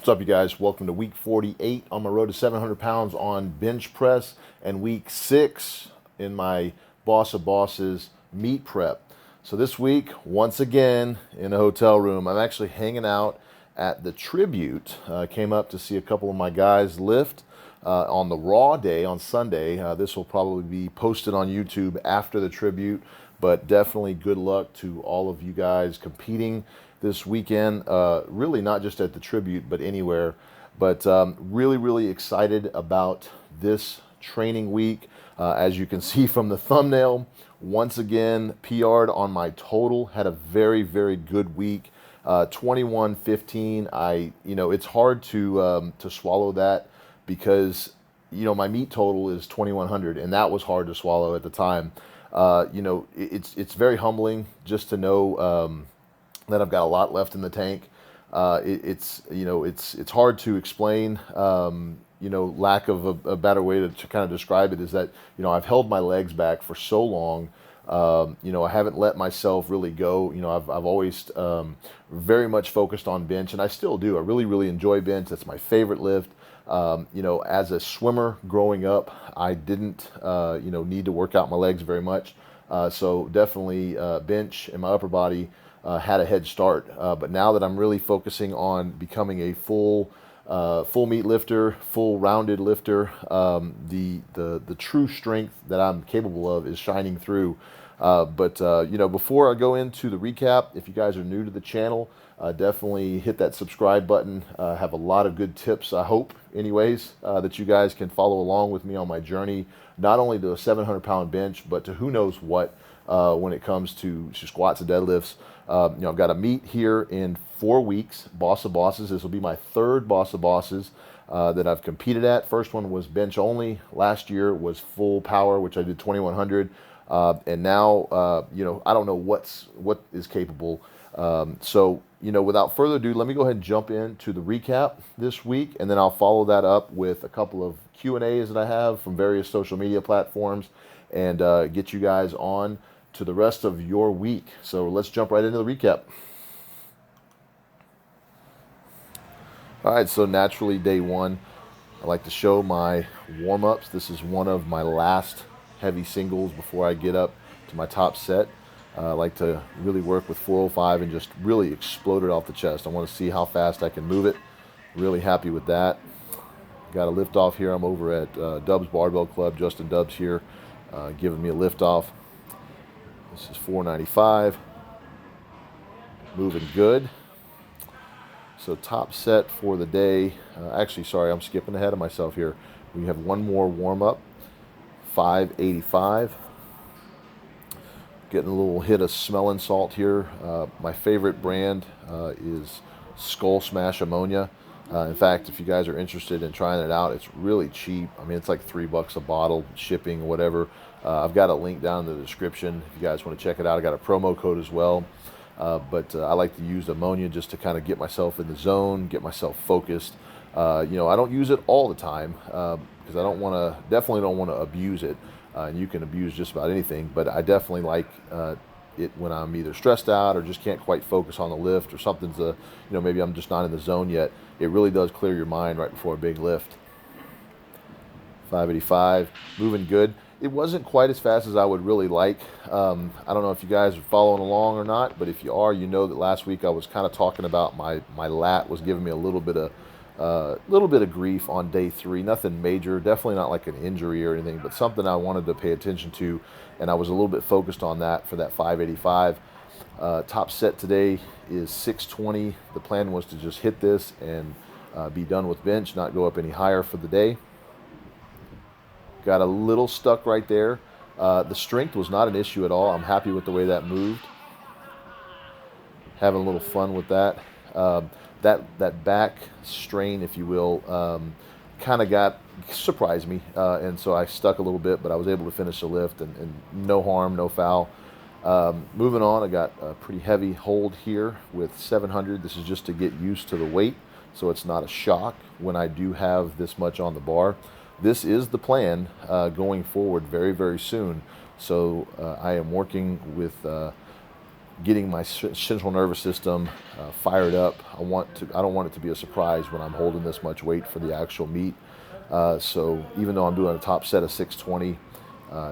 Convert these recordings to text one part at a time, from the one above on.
What's up, you guys? Welcome to week 48 on my road to 700 pounds on bench press and week 6 in my Boss of Bosses meet prep. So this week, once again, in a hotel room, I'm actually hanging out at the Tribute. Came up to see a couple of my guys lift on the Raw day on Sunday. This will probably be posted on YouTube after the Tribute, but definitely good luck to all of you guys competing this weekend, really not just at the Tribute, but anywhere. But really excited about this training week. As you can see from the thumbnail, once again, PR'd on my total, had a very good week. 21:15. It's hard to swallow that because, my meet total is 2100, and that was hard to swallow at the time. It's very humbling just to know that I've got a lot left in the tank. It's hard to explain. Lack of a better way to kind of describe it is that I've held my legs back for so long. I haven't let myself really go. I've always very much focused on bench, and I still do. I really enjoy bench. That's my favorite lift. As a swimmer growing up, I didn't need to work out my legs very much. So definitely bench and my upper body had a head start. But now that I'm really focusing on becoming a full meat lifter, full rounded lifter, the true strength that I'm capable of is shining through. Before I go into the recap, if you guys are new to the channel, definitely hit that subscribe button. Have a lot of good tips, I hope, anyways, that you guys can follow along with me on my journey, not only to a 700-pound bench, but to who knows what when it comes to squats and deadlifts. I've got a meet here in 4 weeks, Boss of Bosses. This will be my third Boss of Bosses that I've competed at. First one was bench only. Last year was full power, which I did 2100. And now, I don't know what is capable. Without further ado, let me go ahead and jump into the recap this week, and then I'll follow that up with a couple of Q&As that I have from various social media platforms, and get you guys on to the rest of your week. So let's jump right into the recap. All right, so naturally, day one, I like to show my warm-ups. This is one of my last heavy singles before I get up to my top set. I like to really work with 405 and just really explode it off the chest. I want to see how fast I can move it. Really happy with that. Got a lift off here. I'm over at Dubs Barbell Club. Justin Dubs here giving me a lift off. This is 495. Moving good. So top set for the day. Actually, sorry, I'm skipping ahead of myself here. We have one more warm up. 585. Getting a little hit of smelling salt here. My favorite brand is Skull Smash Ammonia. In fact, if you guys are interested in trying it out, it's really cheap. I mean, it's like $3 a bottle, shipping, whatever. I've got a link down in the description if you guys want to check it out. I got a promo code as well. I like to use ammonia just to kind of get myself in the zone, get myself focused. I don't use it all the time because I definitely don't want to abuse it. And you can abuse just about anything, but I definitely like it when I'm either stressed out or just can't quite focus on the lift, or something's maybe I'm just not in the zone yet. It really does clear your mind right before a big lift. 585, moving good. It wasn't quite as fast as I would really like. I don't know if you guys are following along or not, but if you are, you know that last week I was kind of talking about my lat was giving me a little bit of grief on day 3. Nothing major, definitely not like an injury or anything, but something I wanted to pay attention to, and I was a little bit focused on that for that 585. Top set today is 620. The plan was to just hit this and be done with bench, not go up any higher for the day. Got a little stuck right there. The strength was not an issue at all. I'm happy with the way that moved. Having a little fun with that. That back strain, if you will, kind of surprised me, and so I stuck a little bit, but I was able to finish the lift, and no harm, no foul. Moving on, I got a pretty heavy hold here with 700. This is just to get used to the weight, so it's not a shock when I do have this much on the bar. This is the plan going forward very soon. So I am working with getting my central nervous system fired up. I don't want it to be a surprise when I'm holding this much weight for the actual meet. So even though I'm doing a top set of 620,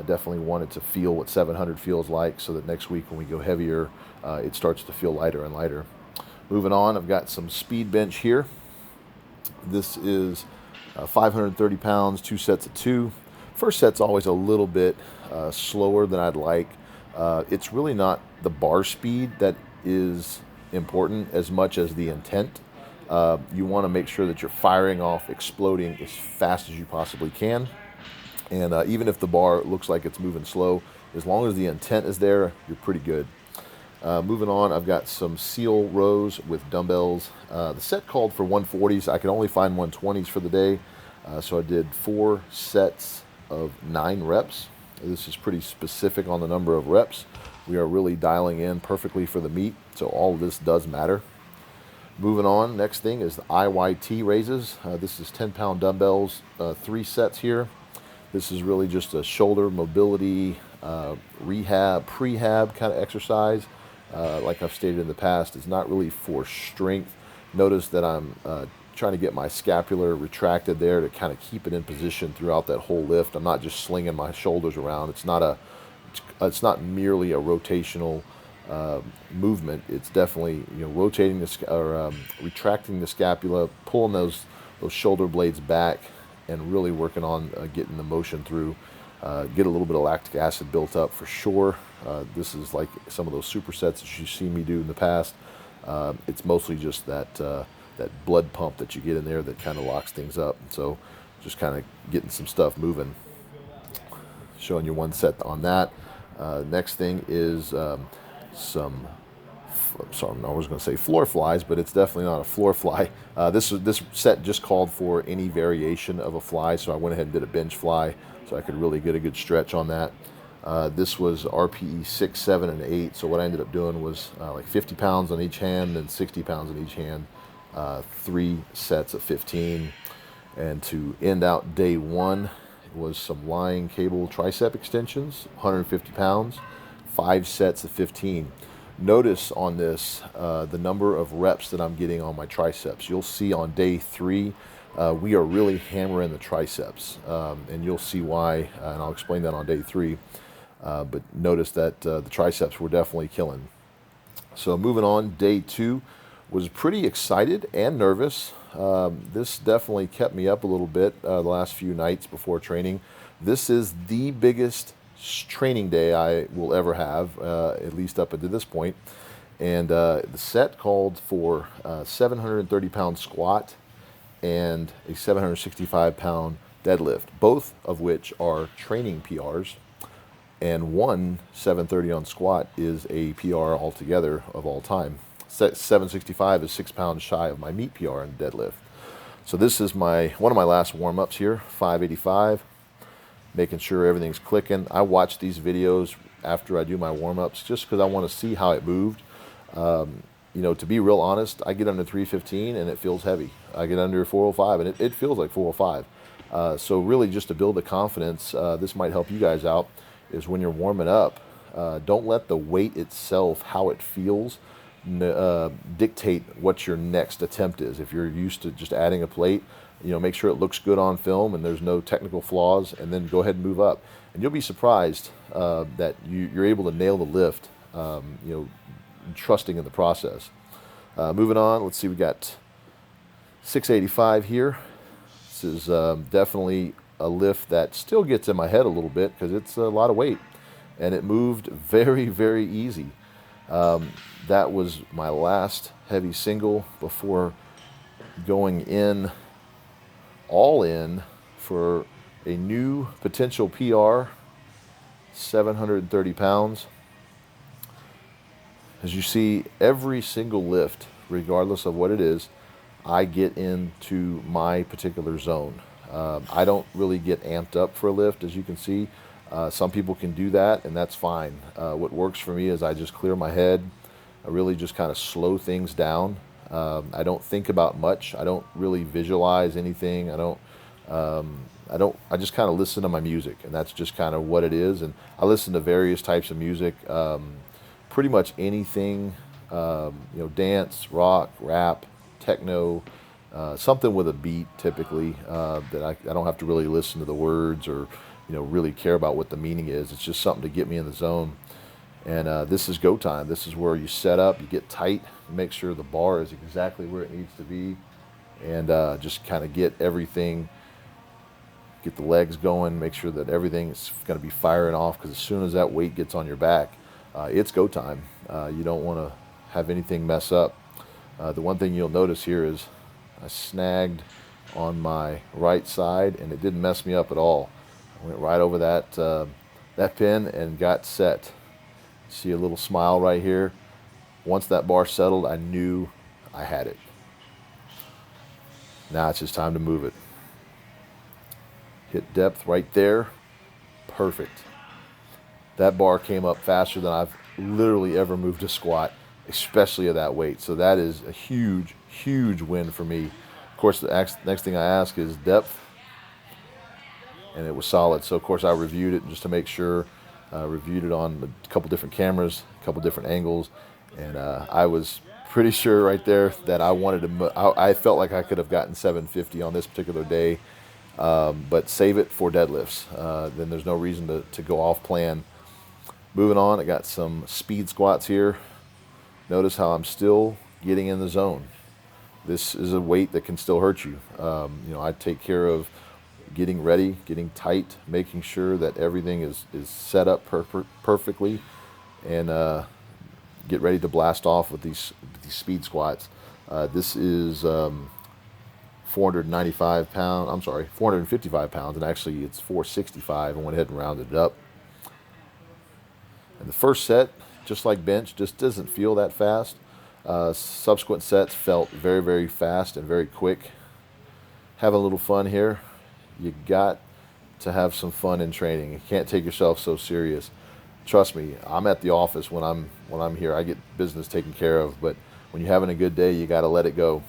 definitely wanted to feel what 700 feels like, so that next week when we go heavier, it starts to feel lighter and lighter. Moving on, I've got some speed bench here. This is 530 pounds, 2 sets of 2. First set's always a little bit slower than I'd like. It's really not the bar speed that is important as much as the intent. You want to make sure that you're firing off, exploding as fast as you possibly can. And even if the bar looks like it's moving slow, as long as the intent is there, you're pretty good. Moving on, I've got some seal rows with dumbbells. The set called for 140s. I could only find 120s for the day, so I did 4 sets of 9 reps. This is pretty specific on the number of reps. We are really dialing in perfectly for the meet, so all of this does matter. Moving on, next thing is the IYT raises. This is 10-pound dumbbells, 3 sets here. This is really just a shoulder mobility, rehab, prehab kind of exercise. Like I've stated in the past, it's not really for strength. Notice that I'm trying to get my scapular retracted there to kind of keep it in position throughout that whole lift. I'm not just slinging my shoulders around. It's not merely a rotational movement. It's definitely, rotating retracting the scapula, pulling those shoulder blades back, and really working on getting the motion through. Get a little bit of lactic acid built up for sure. This is like some of those supersets that you've seen me do in the past. It's mostly just that blood pump that you get in there that kind of locks things up. So just kind of getting some stuff moving. Showing you one set on that. Next thing is I was going to say floor flies, but it's definitely not a floor fly. This set just called for any variation of a fly, so I went ahead and did a bench fly, so I could really get a good stretch on that. This was RPE 6, 7, and 8, so what I ended up doing was like 50 pounds on each hand and 60 pounds on each hand, 3 sets of 15. And to end out day 1 was some lying cable tricep extensions, 150 pounds, 5 sets of 15. Notice on this the number of reps that I'm getting on my triceps. You'll see on day 3, we are really hammering the triceps, and you'll see why, and I'll explain that on day 3. But notice that the triceps were definitely killing. So moving on, day 2 was pretty excited and nervous. This definitely kept me up a little bit the last few nights before training. This is the biggest training day I will ever have, at least up until this point. And the set called for 730-pound squat and a 765-pound deadlift, both of which are training PRs. And one 730 on squat is a PR altogether of all time. 765 is 6 pounds shy of my meet PR in deadlift. So this is one of my last warm-ups here, 585, making sure everything's clicking. I watch these videos after I do my warm-ups just because I want to see how it moved. To be real honest, I get under 315 and it feels heavy. I get under 405 and it feels like 405. So really just to build the confidence, this might help you guys out, is when you're warming up, don't let the weight itself, how it feels, dictate what your next attempt is. If you're used to just adding a plate, make sure it looks good on film and there's no technical flaws, and then go ahead and move up. And you'll be surprised that you're able to nail the lift, trusting in the process. Moving on, let's see, we got 685 here. This is definitely a lift that still gets in my head a little bit because it's a lot of weight, and it moved very, very easy. That was my last heavy single before going in, all in, for a new potential PR, 730 pounds. As you see, every single lift, regardless of what it is, I get into my particular zone. I don't really get amped up for a lift, as you can see. Some people can do that, and that's fine. What works for me is I just clear my head. I really just kind of slow things down. I don't think about much. I don't really visualize anything. I just kind of listen to my music, and that's just kind of what it is. And I listen to various types of music. pretty much anything, dance, rock, rap, techno, something with a beat typically, that I don't have to really listen to the words or, really care about what the meaning is. It's just something to get me in the zone. And this is go time. This is where you set up, you get tight, make sure the bar is exactly where it needs to be, and just kind of get everything, get the legs going, make sure that everything is going to be firing off, because as soon as that weight gets on your back, it's go time. You don't want to have anything mess up. The one thing you'll notice here is I snagged on my right side, and it didn't mess me up at all. I went right over that pin and got set. See a little smile right here. Once that bar settled, I knew I had it. Now it's just time to move it. Hit depth right there. Perfect. That bar came up faster than I've literally ever moved a squat, especially at that weight. So that is a huge, huge win for me. Of course, the next thing I ask is depth, and it was solid. So of course I reviewed it just to make sure. Reviewed it on a couple different cameras, a couple different angles, and I was pretty sure right there that I wanted to. I felt like I could have gotten 750 on this particular day, but save it for deadlifts. Then there's no reason to go off plan. Moving on, I got some speed squats here. Notice how I'm still getting in the zone. This is a weight that can still hurt you. I take care of getting ready, getting tight, making sure that everything is set up perfectly, and get ready to blast off with these speed squats. This is 455 pounds, and actually it's 465. I went ahead and rounded it up. And the first set, just like bench, just doesn't feel that fast. Subsequent sets felt very, very fast and very quick. Having a little fun here. You got to have some fun in training. You can't take yourself so serious. Trust me, I'm at the office when I'm here. I get business taken care of, but when you're having a good day, you got to let it go.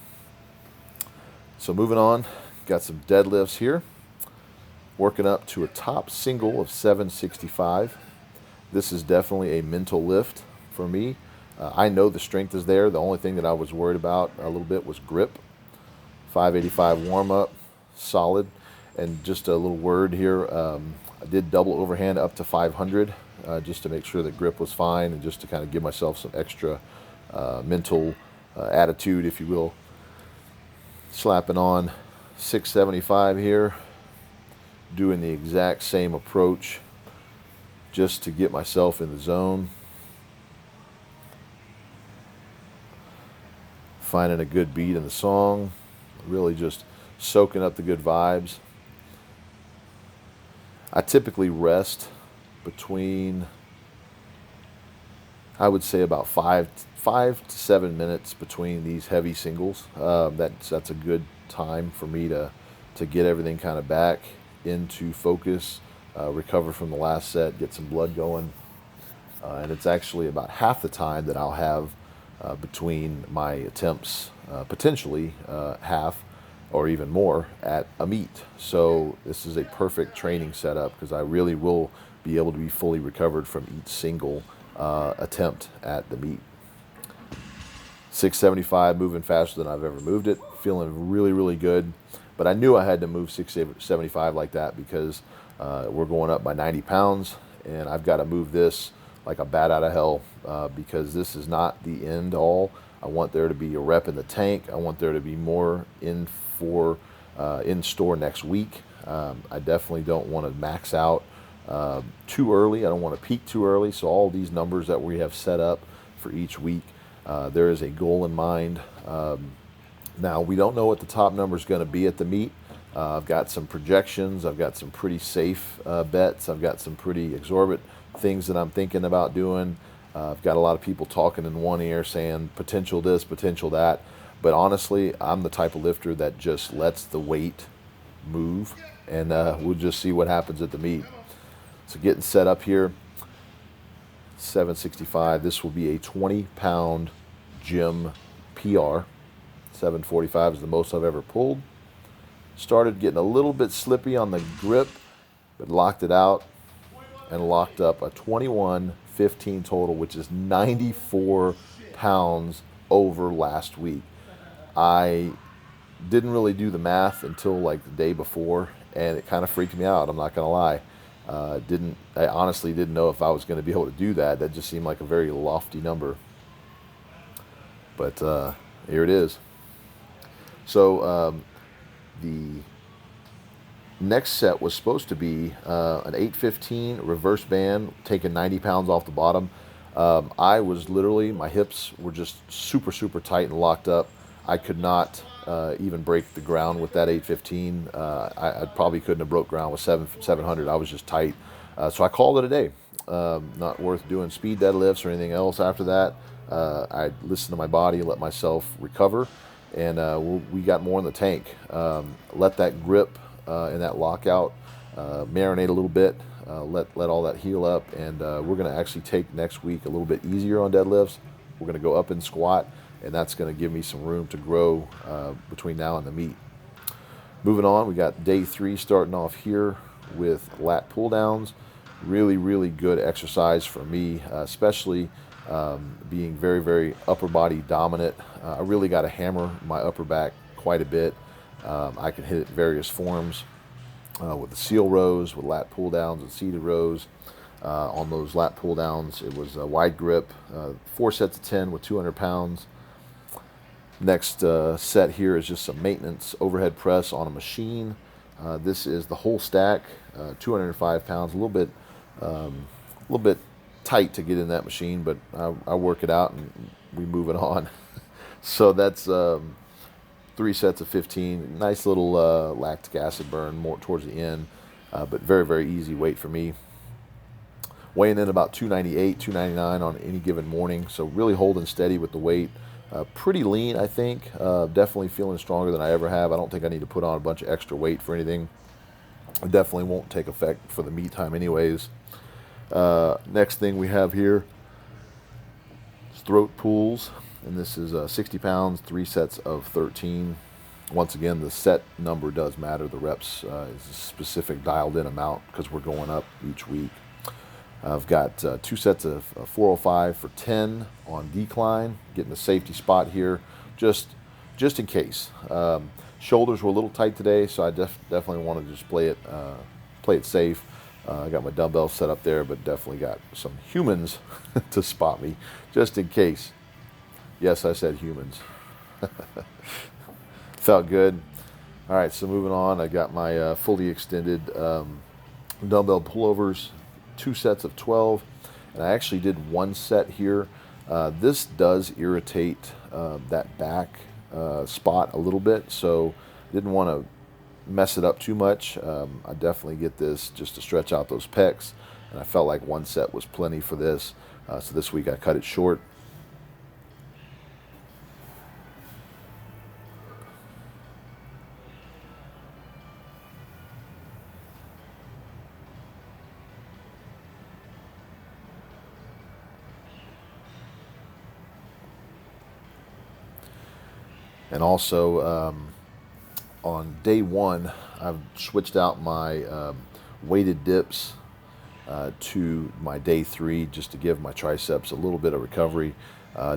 So moving on, got some deadlifts here. Working up to a top single of 765. This is definitely a mental lift for me. I know the strength is there. The only thing that I was worried about a little bit was grip. 585 warm up, solid. And just a little word here, I did double overhand up to 500, just to make sure that grip was fine, and just to kind of give myself some extra mental attitude, if you will. Slapping on 675 here, doing the exact same approach, just to get myself in the zone. Finding a good beat in the song, really just soaking up the good vibes. I typically rest between, I would say, about 5 to 7 minutes between these heavy singles. That's a good time for me to get everything kind of back into focus, recover from the last set, get some blood going. And it's actually about half the time that I'll have between my attempts, potentially half or even more at a meet. So this is a perfect training setup, because I really will be able to be fully recovered from each single attempt at the meet. 675, moving faster than I've ever moved it, feeling really, really good. But I knew I had to move 675 like that, because we're going up by 90 pounds, and I've got to move this like a bat out of hell, because this is not the end all. I want there to be a rep in the tank. I want there to be more in store next week. I definitely don't want to max out too early. I don't want to peak too early. So all these numbers that we have set up for each week, there is a goal in mind. Now, we don't know what the top number is going to be at the meet. I've got some projections. I've got some pretty safe bets. I've got some pretty exorbitant things that I'm thinking about doing. I've got a lot of people talking in one ear saying potential this, potential that. But honestly, I'm the type of lifter that just lets the weight move, and we'll just see what happens at the meet. So getting set up here, 765. This will be a 20-pound gym PR. 745 is the most I've ever pulled. Started getting a little bit slippy on the grip, but locked it out and locked up a 21 815 total, which is 94 pounds over last week. I didn't really do the math until like the day before, and it kind of freaked me out. I'm not gonna lie. I honestly didn't know if I was going to be able to do that. That just seemed like a very lofty number. But here it is. So the next set was supposed to be an 815 reverse band, taking 90 pounds off the bottom. I was literally, my hips were just super, super tight and locked up. I could not even break the ground with that 815. I probably couldn't have broke ground with 700. I was just tight. So I called it a day. Not worth doing speed deadlifts or anything else after that. I listened to my body, let myself recover, and we got more in the tank. Let that grip and that lockout marinate a little bit. Let all that heal up, and we're going to actually take next week a little bit easier on deadlifts. We're going to go up and squat, and that's going to give me some room to grow between now and the meet. Moving on, we got day 3 starting off here with lat pull downs. Really, really good exercise for me, especially being very, very upper body dominant. I really got to hammer my upper back quite a bit. I can hit it in various forms with the seal rows, with lat pull downs and seated rows. On those lat pull downs, it was a wide grip, 4 sets of 10 with 200 pounds. Next set here is just some maintenance overhead press on a machine. This is the whole stack, 205 pounds, a little bit tight to get in that machine, but I work it out and we move it on. So that's 3 sets of 15. Nice little lactic acid burn more towards the end, but very, very easy weight for me. Weighing in about 298, 299 on any given morning, so really holding steady with the weight. Pretty lean, I think. Definitely feeling stronger than I ever have. I don't think I need to put on a bunch of extra weight for anything. It definitely won't take effect for the meet time anyways. Next thing we have here is throat pulls, and this is 60 pounds, 3 sets of 13. Once again, the set number does matter. The reps is a specific dialed in amount because we're going up each week. I've got 2 sets of 405 for 10 on decline, getting a safety spot here, just in case. Shoulders were a little tight today, so I definitely want to just play it safe. I got my dumbbells set up there, but definitely got some humans to spot me, just in case. Yes, I said humans. Felt good. All right, so moving on, I got my fully extended dumbbell pullovers, 2 sets of 12, and I actually did 1 set here. This does irritate that back spot a little bit, so didn't want to mess it up too much. I definitely get this just to stretch out those pecs, and I felt like 1 set was plenty for this. So this week I cut it short. And also on day 1, I've switched out my weighted dips to my day 3 just to give my triceps a little bit of recovery.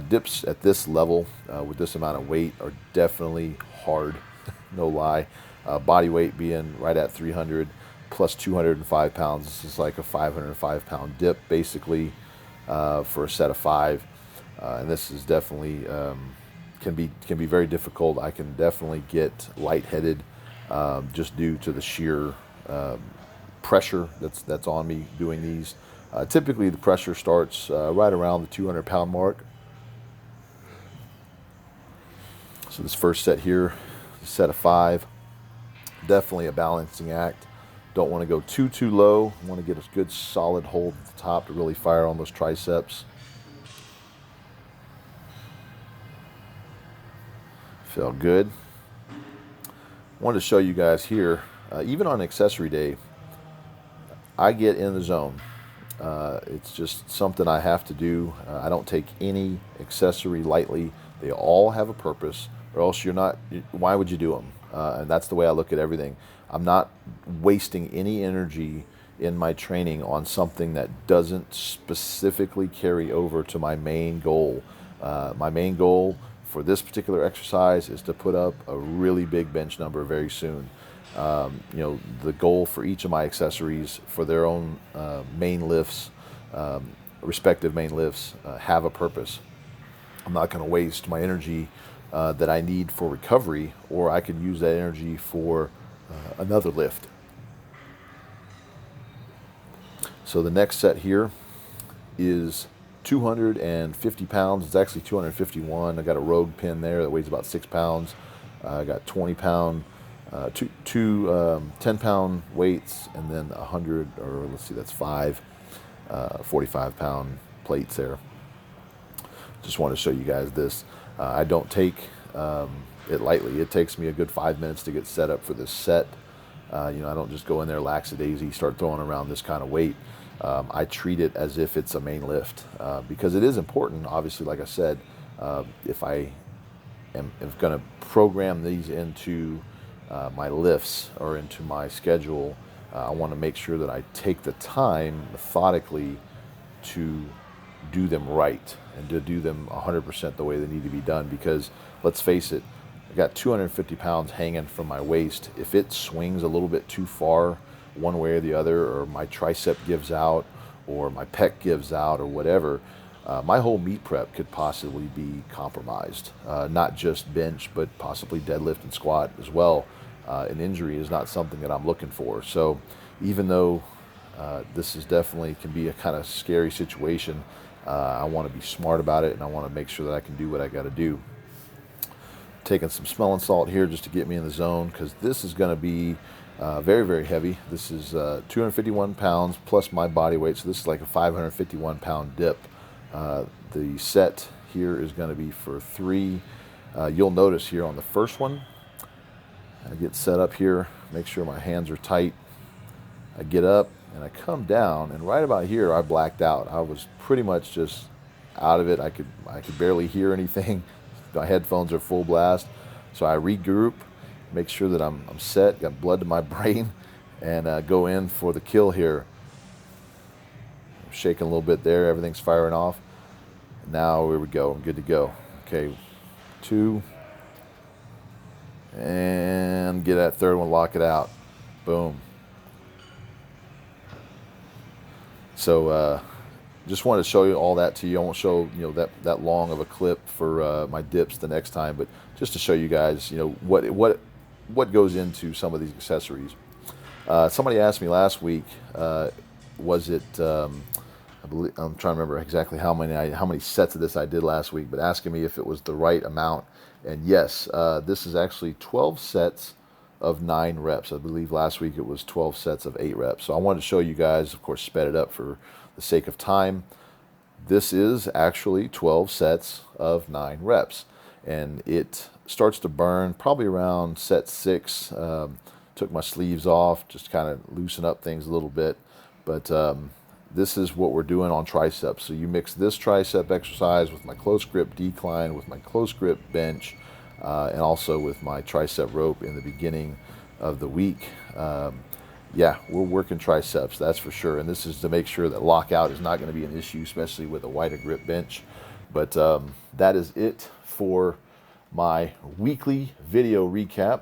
Dips at this level with this amount of weight are definitely hard, no lie. Body weight being right at 300 plus 205 pounds. This is like a 505-pound dip basically for a set of 5. And this is definitely can be very difficult. I can definitely get lightheaded just due to the sheer pressure that's on me doing these. Typically the pressure starts right around the 200-pound mark. So this first set here, set of 5, definitely a balancing act. Don't want to go too low. Want to get a good solid hold at the top to really fire on those triceps. Felt good. Wanted to show you guys here, even on accessory day, I get in the zone. It's just something I have to do. I don't take any accessory lightly. They all have a purpose, or else you're not, why would you do them? And that's the way I look at everything. I'm not wasting any energy in my training on something that doesn't specifically carry over to my main goal. My main goal for this particular exercise is to put up a really big bench number very soon. The goal for each of my accessories for their own main lifts, respective main lifts, have a purpose. I'm not going to waste my energy that I need for recovery, or I can use that energy for another lift. So the next set here is 250 pounds. It's actually 251. I got a rogue pin there that weighs about 6 pounds. I got 20 pound, two 10-pound weights, and then 100, or let's see, that's 5 45-pound plates there. Just want to show you guys this. I don't take it lightly. It takes me a good 5 minutes to get set up for this set. I don't just go in there lackadaisy, start throwing around this kind of weight. I treat it as if it's a main lift because it is important. Obviously, like I said, if I am going to program these into my lifts or into my schedule, I want to make sure that I take the time methodically to do them right and to do them 100% the way they need to be done. Because let's face it, I got 250 pounds hanging from my waist. If it swings a little bit too far one way or the other, or my tricep gives out, or my pec gives out, or whatever, my whole meet prep could possibly be compromised. Not just bench, but possibly deadlift and squat as well. An injury is not something that I'm looking for. So even though this is definitely can be a kind of scary situation, I want to be smart about it, and I want to make sure that I can do what I got to do. Taking some smelling salt here just to get me in the zone, because this is going to be very, very heavy. This is 251 pounds plus my body weight, so this is like a 551 pound dip. The set here is going to be for 3. You'll notice here on the first one, I get set up here, make sure my hands are tight. I get up and I come down, and right about here I blacked out. I was pretty much just out of it. I could barely hear anything. My headphones are full blast. So I regroup, make sure that I'm set, got blood to my brain, and go in for the kill here. I'm shaking a little bit there, everything's firing off. Now here we go, I'm good to go. Okay, 2, and get that third one, lock it out. Boom. So just wanted to show you all that to you. I won't show that long of a clip for my dips the next time, but just to show you guys what goes into some of these accessories. Somebody asked me last week, was it I believe, I'm trying to remember exactly how many sets of this I did last week, but asking me if it was the right amount. And yes, this is actually 12 sets of 9 reps. I believe last week it was 12 sets of 8 reps. So I wanted to show you guys, of course, sped it up for the sake of time. This is actually 12 sets of 9 reps. And it starts to burn probably around set 6. Took my sleeves off, just kind of loosen up things a little bit. But this is what we're doing on triceps. So you mix this tricep exercise with my close grip decline, with my close grip bench, and also with my tricep rope in the beginning of the week. Yeah, we're working triceps, that's for sure. And this is to make sure that lockout is not going to be an issue, especially with a wider grip bench. But that is it for my weekly video recap.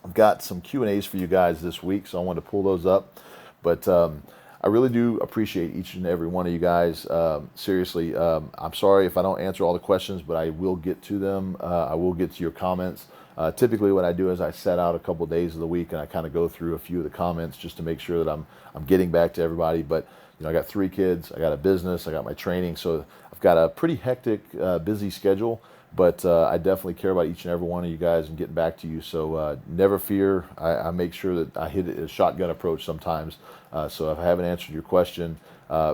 I've got some Q&As for you guys this week, so I want to pull those up. But I really do appreciate each and every one of you guys. Seriously, I'm sorry if I don't answer all the questions, but I will get to them. I will get to your comments. Typically what I do is I set out a couple of days of the week and I kind of go through a few of the comments just to make sure that I'm getting back to everybody. But I got 3 kids, I got a business, I got my training, so I've got a pretty hectic, busy schedule. But I definitely care about each and every one of you guys and getting back to you. So never fear. I make sure that I hit a shotgun approach sometimes. So if I haven't answered your question,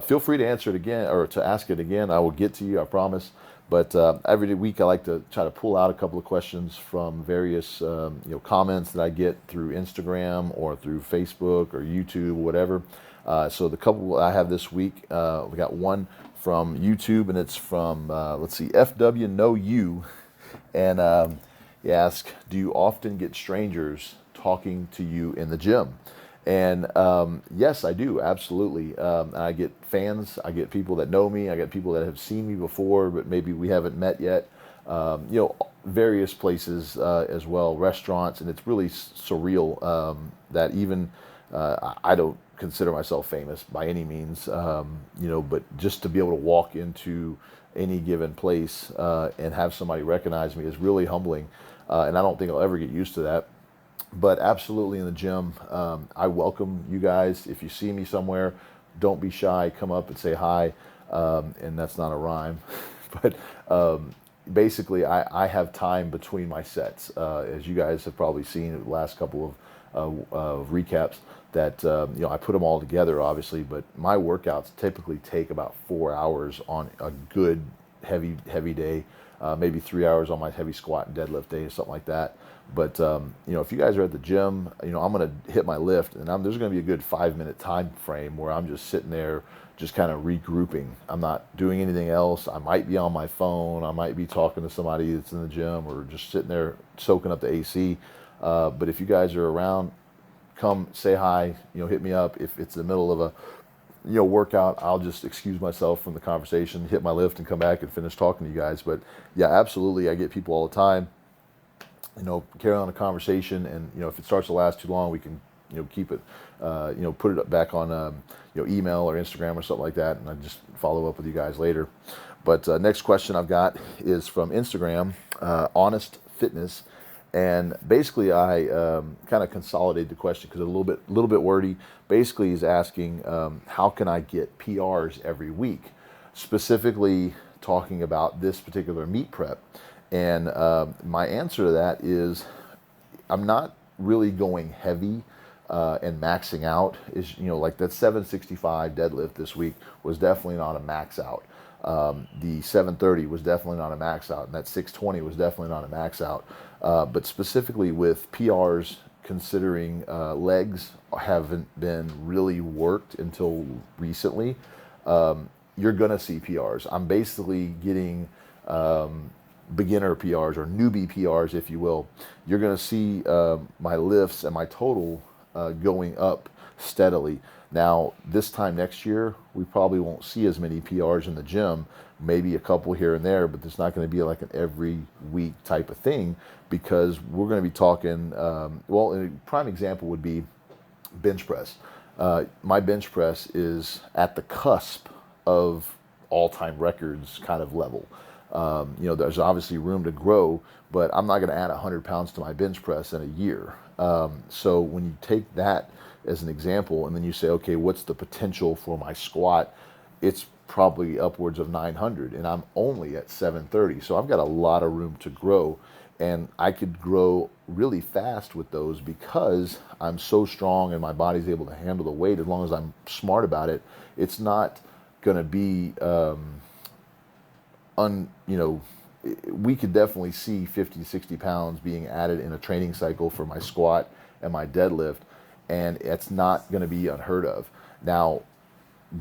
feel free to answer it again or to ask it again. I will get to you, I promise. But every week I like to try to pull out a couple of questions from various comments that I get through Instagram or through Facebook or YouTube or whatever. So the couple I have this week, we got one from YouTube, and it's from, let's see, FW Know You. And he asks, do you often get strangers talking to you in the gym? And yes, I do, absolutely. I get fans, I get people that know me, I get people that have seen me before, but maybe we haven't met yet. Various places as well, restaurants, and it's really surreal that even I don't consider myself famous by any means, but just to be able to walk into any given place and have somebody recognize me is really humbling, and I don't think I'll ever get used to that. But absolutely in the gym, I welcome you guys. If you see me somewhere, don't be shy. Come up and say hi. And that's not a rhyme, but basically, I have time between my sets. As you guys have probably seen in the last couple of recaps, that I put them all together, obviously. But my workouts typically take about 4 hours on a good heavy day, maybe 3 hours on my heavy squat and deadlift day, or something like that. But if you guys are at the gym, I'm going to hit my lift, and there's going to be a good 5 minute time frame where I'm just sitting there, just kind of regrouping. I'm not doing anything else. I might be on my phone. I might be talking to somebody that's in the gym, or just sitting there soaking up the AC. But if you guys are around, come say hi. Hit me up. If it's the middle of a workout, I'll just excuse myself from the conversation, hit my lift, and come back and finish talking to you guys. But yeah, absolutely, I get people all the time. Carry on a conversation, and if it starts to last too long, we can keep it, put it back on email or Instagram or something like that, and I just follow up with you guys later. But next question I've got is from Instagram, Honest Fitness, and basically I kind of consolidated the question because it's a little bit wordy. Basically, he's asking how can I get PRs every week, specifically talking about this particular meet prep. And my answer to that is I'm not really going heavy and maxing out. Is like that 765 deadlift this week was definitely not a max out. The 730 was definitely not a max out, and that 620 was definitely not a max out. But specifically with PRs, considering legs haven't been really worked until recently, you're gonna see PRs. I'm basically getting beginner PRs or newbie PRs, if you will. You're going to see my lifts and my total going up steadily. Now, this time next year, we probably won't see as many PRs in the gym, maybe a couple here and there, but it's not going to be like an every week type of thing, because we're going to be talking, a prime example would be bench press. My bench press is at the cusp of all-time records kind of level. There's obviously room to grow, but I'm not going to add 100 pounds to my bench press in a year. So when you take that as an example, and then you say, okay, what's the potential for my squat? It's probably upwards of 900, and I'm only at 730. So I've got a lot of room to grow, and I could grow really fast with those because I'm so strong and my body's able to handle the weight. As long as I'm smart about it, it's not going to be, we could definitely see 50 to 60 pounds being added in a training cycle for my squat and my deadlift, and it's not going to be unheard of. Now,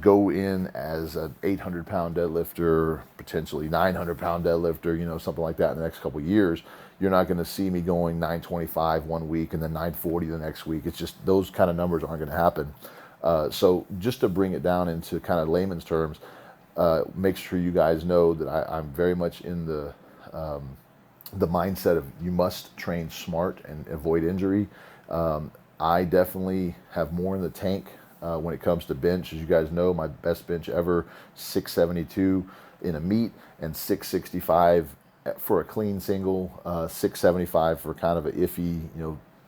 go in as an 800-pound deadlifter, potentially 900-pound deadlifter, something like that in the next couple of years. You're not going to see me going 925 one week and then 940 the next week. It's just those kind of numbers aren't going to happen. So just to bring it down into kind of layman's terms, make sure you guys know that I'm very much in the mindset of you must train smart and avoid injury. I definitely have more in the tank when it comes to bench. As you guys know, my best bench ever, 672 in a meet and 665 for a clean single, 675 for kind of a iffy,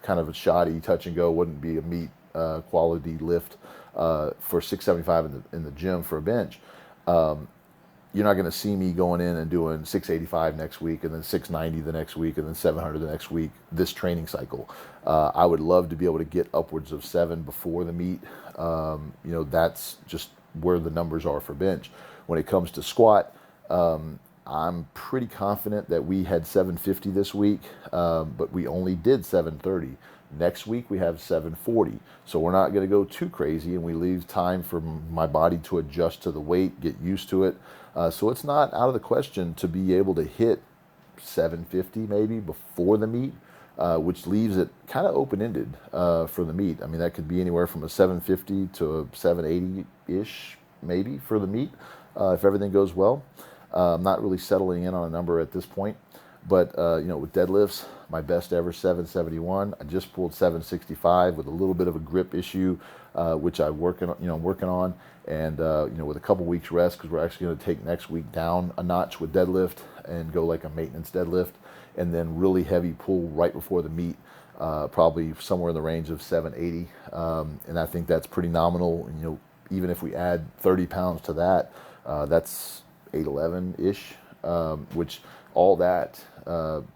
kind of a shoddy touch and go, wouldn't be a meet quality lift for 675 in the gym for a bench. You're not going to see me going in and doing 685 next week and then 690 the next week and then 700 the next week, this training cycle. I would love to be able to get upwards of 7 before the meet. That's just where the numbers are for bench. When it comes to squat, I'm pretty confident that we had 750 this week, but we only did 730. Next week we have 740. So we're not going to go too crazy, and we leave time for my body to adjust to the weight, get used to it. So it's not out of the question to be able to hit 750 maybe before the meet. which leaves it kind of open-ended for the meet. I mean, that could be anywhere from a 750 to a 780-ish, maybe, for the meet, if everything goes well. I'm not really settling in on a number at this point, but you know, with deadlifts, my best ever 771. I just pulled 765 with a little bit of a grip issue, which I'm working on, and you know, with a couple weeks rest, because we're actually going to take next week down a notch with deadlift and go like a maintenance deadlift, and then really heavy pull right before the meet, probably somewhere in the range of 780, and I think that's pretty nominal. And, you know, even if we add 30 pounds to that, that's 811-ish, which all that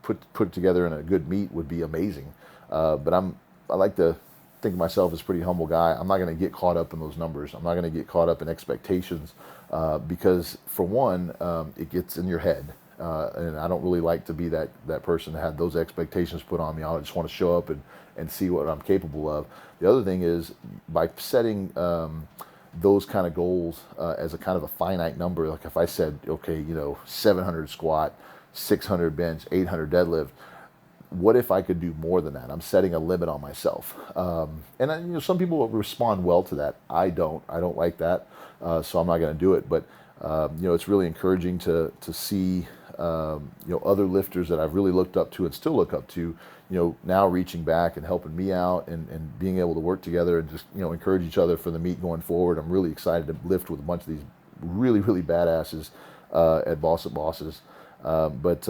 put together in a good meet would be amazing. But I like to think of myself as a pretty humble guy. I'm not going to get caught up in those numbers. I'm not going to get caught up in expectations, because for one, it gets in your head. And I don't really like to be that person that had those expectations put on me. I just want to show up and see what I'm capable of. The other thing is, by setting those kind of goals as a kind of a finite number, like if I said, okay, you know, 700 squat, 600 bench, 800 deadlift, what if I could do more than that? I'm setting a limit on myself. And you know, some people will respond well to that. I don't like that, so I'm not going to do it. But you know, it's really encouraging to see you know, other lifters that I've really looked up to and still look up to, you know, now reaching back and helping me out, and being able to work together and just, you know, encourage each other for the meet going forward. I'm really excited to lift with a bunch of these really badasses at Boss at Bosses. But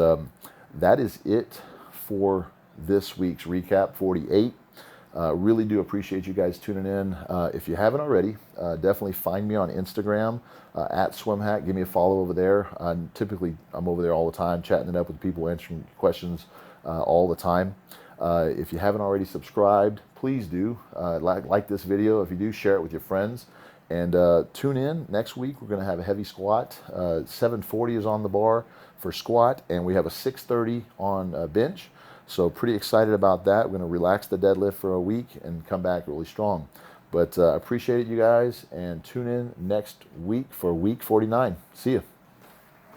that is it for this week's recap 48. Really do appreciate you guys tuning in. If you haven't already, definitely find me on Instagram at SwimHack. Give me a follow over there. Typically, I'm over there all the time, chatting it up with people, answering questions all the time. If you haven't already subscribed, please do. Like this video. If you do, share it with your friends. And tune in next week. We're going to have a heavy squat. 740 is on the bar for squat, and we have a 630 on bench. So pretty excited about that. We're going to relax the deadlift for a week and come back really strong. But appreciate it, you guys, and tune in next week for week 49. See you.